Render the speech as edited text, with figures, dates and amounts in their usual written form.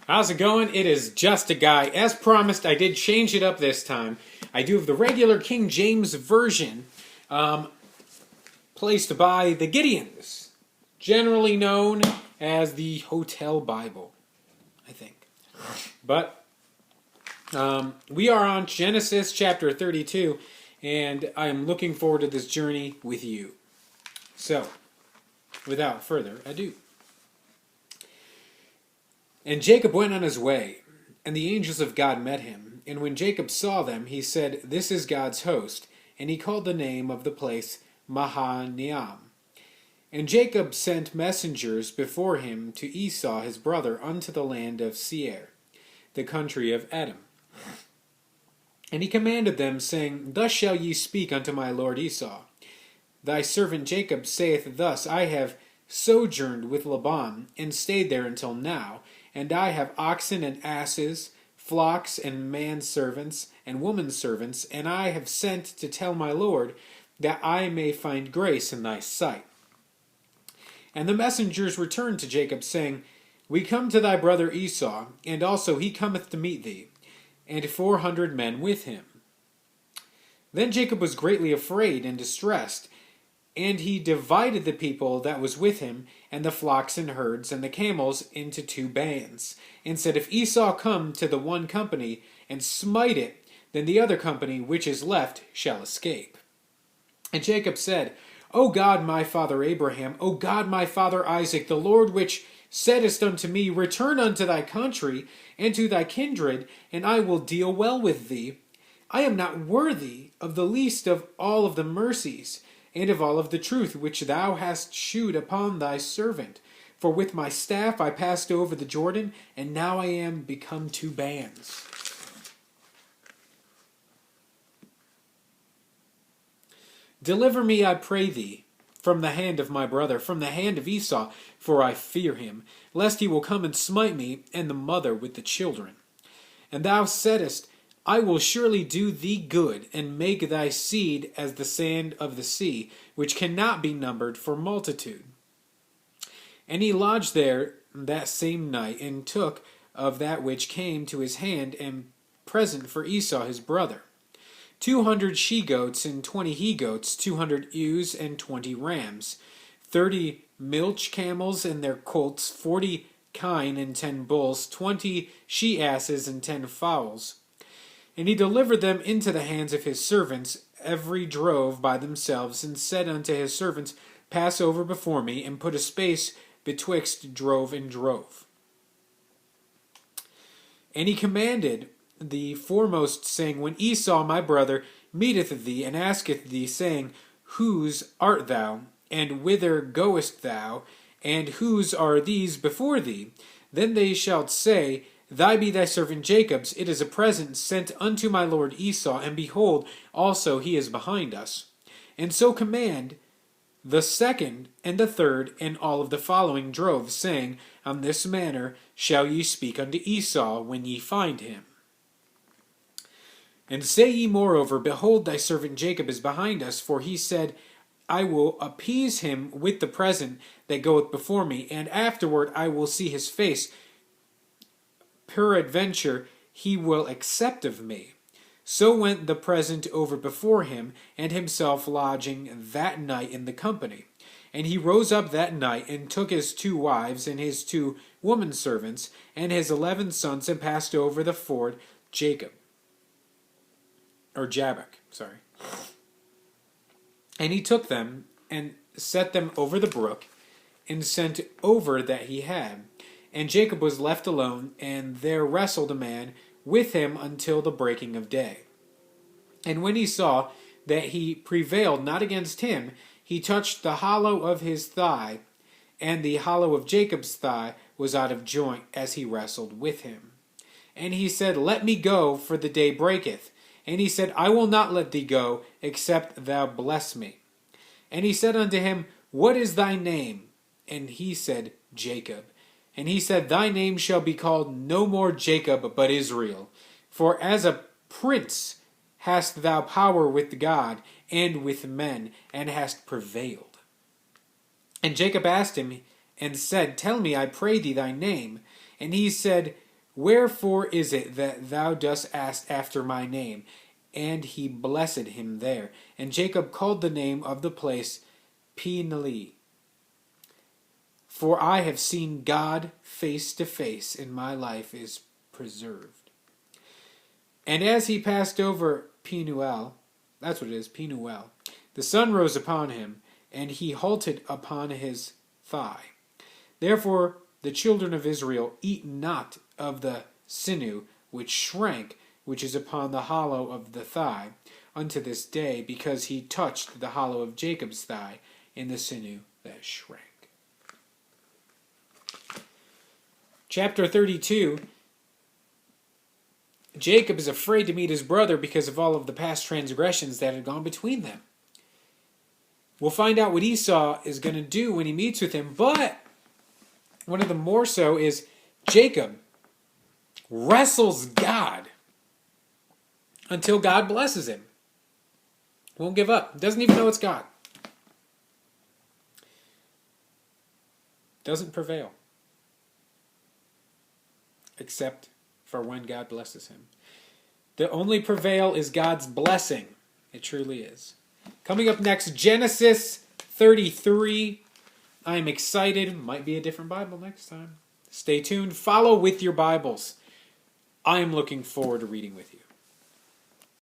How's it going? It is Just a Guy. As promised, I did change it up this time. I do have the regular King James Version, placed by the Gideons, generally known as the Hotel Bible, I think. But we are on Genesis chapter 32, and I am looking forward to this journey with you. So, without further ado. And Jacob went on his way, and the angels of God met him. And when Jacob saw them, he said, "This is God's host." And he called the name of the place Mahanaim. And Jacob sent messengers before him to Esau his brother unto the land of Seir, the country of Edom. And he commanded them, saying, "Thus shall ye speak unto my lord Esau. Thy servant Jacob saith thus, I have sojourned with Laban, and stayed there until now, and I have oxen and asses, flocks and manservants and womanservants, and I have sent to tell my lord, that I may find grace in thy sight." And the messengers returned to Jacob, saying, "We come to thy brother Esau, and also he cometh to meet thee, and 400 men with him." Then Jacob was greatly afraid and distressed, and he divided the people that was with him, and the flocks and herds, and the camels, into 2 bands, and said, "If Esau come to the one company, and smite it, then the other company which is left shall escape." And Jacob said, "O God, my father Abraham, O God, my father Isaac, the Lord which saidest unto me, Return unto thy country, and to thy kindred, and I will deal well with thee. I am not worthy of the least of all of the mercies, and of all of the truth which thou hast shewed upon thy servant. For with my staff I passed over the Jordan, and now I am become 2 bands. Deliver me, I pray thee, from the hand of my brother, from the hand of Esau, for I fear him, lest he will come and smite me, and the mother with the children. And thou saidest, I will surely do thee good, and make thy seed as the sand of the sea, which cannot be numbered for multitude." And he lodged there that same night, and took of that which came to his hand, and present for Esau his brother, 200 she-goats and 20 he-goats, 200 ewes and 20 rams, 30 milch camels and their colts, 40 kine and 10 bulls, 20 she-asses and 10 fowls. And he delivered them into the hands of his servants, every drove by themselves, and said unto his servants, Pass over before me, and put a space betwixt drove and drove. And he commanded the foremost, saying, When Esau my brother meeteth thee, and asketh thee, saying, Whose art thou, and whither goest thou, and whose are these before thee? Then they shalt say, Thy be thy servant Jacob's, it is a present sent unto my lord Esau, and behold, also he is behind us. And so command the second and the third and all of the following droves, saying, On this manner shall ye speak unto Esau when ye find him. And say ye moreover, Behold, thy servant Jacob is behind us, for he said, I will appease him with the present that goeth before me, and afterward I will see his face. Peradventure he will accept of me. So went the present over before him, and himself lodging that night in the company. And he rose up that night, and took his 2 wives, and his 2 womanservants, and his 11 sons, and passed over the ford Jabbok. And he took them, and set them over the brook, and sent over that he had. And Jacob was left alone, and there wrestled a man with him until the breaking of day. And when he saw that he prevailed not against him, he touched the hollow of his thigh, and the hollow of Jacob's thigh was out of joint as he wrestled with him. And he said, Let me go, for the day breaketh. And he said, I will not let thee go, except thou bless me. And he said unto him, What is thy name? And he said, Jacob. And he said, Thy name shall be called no more Jacob, but Israel. For as a prince hast thou power with God and with men, and hast prevailed. And Jacob asked him, and said, Tell me, I pray thee, thy name. And he said, Wherefore is it that thou dost ask after my name? And he blessed him there. And Jacob called the name of the place Peniel. For I have seen God face to face, and my life is preserved. And as he passed over Penuel, that's what it is, Penuel, the sun rose upon him, and he halted upon his thigh. Therefore the children of Israel eat not of the sinew which shrank, which is upon the hollow of the thigh, unto this day, because he touched the hollow of Jacob's thigh in the sinew that shrank. Chapter 32, Jacob is afraid to meet his brother because of all of the past transgressions that had gone between them. We'll find out what Esau is going to do when he meets with him, but one of the more so is Jacob wrestles God until God blesses him. Won't give up. Doesn't even know it's God. Doesn't prevail. Except for when God blesses him. The only prevail is God's blessing. It truly is. Coming up next, Genesis 33. I am excited. Might be a different Bible next time. Stay tuned. Follow with your Bibles. I am looking forward to reading with you.